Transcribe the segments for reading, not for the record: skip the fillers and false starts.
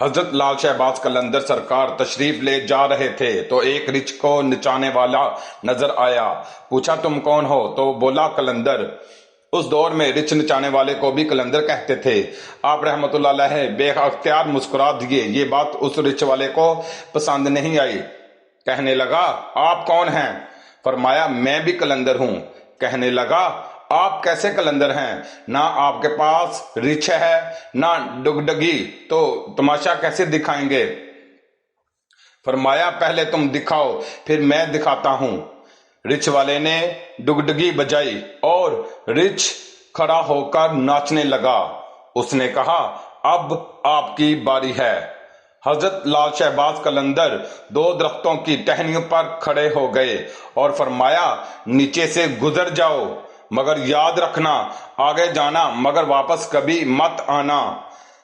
حضرت لال شہباز قلندر سرکار تشریف لے جا رہے تھے تو ایک رچ کو نچانے والا نظر آیا۔ پوچھا تم کون ہو؟ تو بولا قلندر۔ اس دور میں رچ نچانے والے کو بھی قلندر کہتے تھے۔ آپ رحمت اللہ علیہ بے اختیار مسکرا دیے۔ یہ بات اس رچ والے کو پسند نہیں آئی۔ کہنے لگا آپ کون ہیں؟ فرمایا میں بھی قلندر ہوں۔ کہنے لگا آپ کیسے قلندر ہیں؟ نہ آپ کے پاس رچ ہے نہ ڈگڈگی، تو تماشا کیسے دکھائیں گے؟ فرمایا پہلے تم دکھاؤ پھر میں دکھاتا ہوں۔ رچ والے نے ڈگڈگی بجائی اور رچ کھڑا ہو کر ناچنے لگا۔ اس نے کہا اب آپ کی باری ہے۔ حضرت لال شہباز قلندر دو درختوں کی ٹہنیوں پر کھڑے ہو گئے اور فرمایا نیچے سے گزر جاؤ، مگر یاد رکھنا آگے جانا مگر واپس کبھی مت آنا۔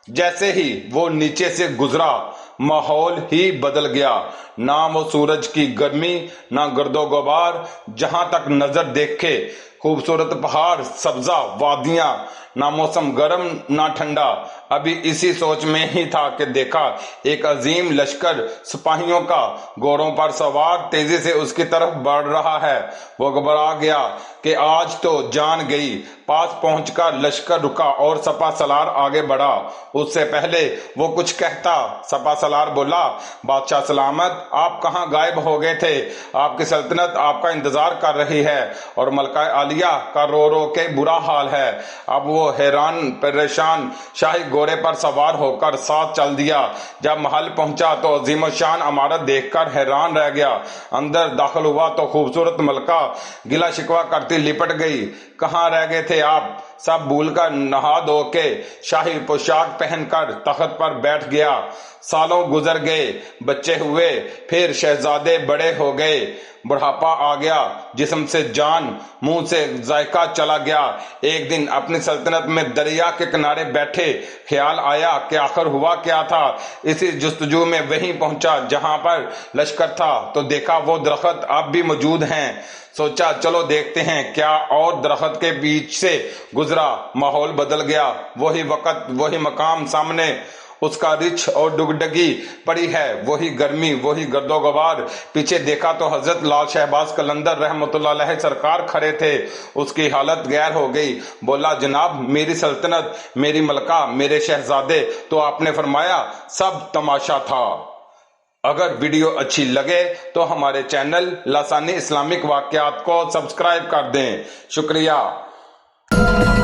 جیسے ہی وہ نیچے سے گزرا ماحول ہی بدل گیا۔ نہ وہ سورج کی گرمی نہ گرد و غبار، جہاں تک نظر دیکھے خوبصورت پہاڑ، سبزہ وادیاں، نہ موسم گرم نہ ٹھنڈا۔ ابھی اسی سوچ میں ہی تھا کہ دیکھا ایک عظیم لشکر سپاہیوں کا گھوڑوں پر سوار تیزی سے اس کی طرف بڑھ رہا ہے۔ وہ گھبرا گیا کہ آج تو جان گئی۔ پاس پہنچ کر لشکر رکا اور سپہ سالار آگے بڑھا۔ اس سے پہلے وہ کچھ کہتا سپہ سالار بولا بادشاہ سلامت، آپ کہاں غائب ہو گئے تھے؟ آپ کی سلطنت آپ کا انتظار کر رہی ہے اور ملکہ عالیہ کا رو رو کے برا حال ہے۔ اب وہ حیران پریشان شاہی گھوڑے پر سوار ہو کر ساتھ چل دیا۔ جب محل پہنچا تو عظیم الشان عمارت دیکھ کر حیران رہ گیا۔ اندر داخل ہوا تو خوبصورت ملکہ گلا شکوہ کرتی لپٹ گئی۔ کہاں رہ گئے تھے آپ؟ سب بھول کر نہا دھو کے شاہی پوشاک پہن کر تخت پر بیٹھ گیا۔ سالوں گزر گئے، بچے ہوئے، پھر شہزادے بڑے ہو گئے، بڑھاپا آ گیا، جسم سے جان، منہ سے ذائقہ چلا گیا۔ ایک دن اپنی سلطنت میں دریا کے کنارے بیٹھے، خیال آیا کہ آخر ہوا کیا تھا۔ اسی جستجو میں وہیں پہنچا جہاں پر لشکر تھا تو دیکھا وہ درخت اب بھی موجود ہیں۔ سوچا چلو دیکھتے ہیں کیا، اور درخت کے بیچ سے گزرا۔ ماحول بدل گیا، وہی وقت وہی مقام، سامنے اس کا رچ اور ڈگڈگی پڑی ہے، وہی گرمی وہی گرد و غبار۔ پیچھے دیکھا تو حضرت لال شہباز قلندر رحمت اللہ علیہ سرکار کھڑے تھے۔ اس کی حالت غیر ہو گئی۔ بولا جناب میری سلطنت، میری ملکہ، میرے شہزادے۔ تو آپ نے فرمایا سب تماشا تھا۔ اگر ویڈیو اچھی لگے تو ہمارے چینل لسانی اسلامک واقعات کو سبسکرائب کر دیں۔ شکریہ۔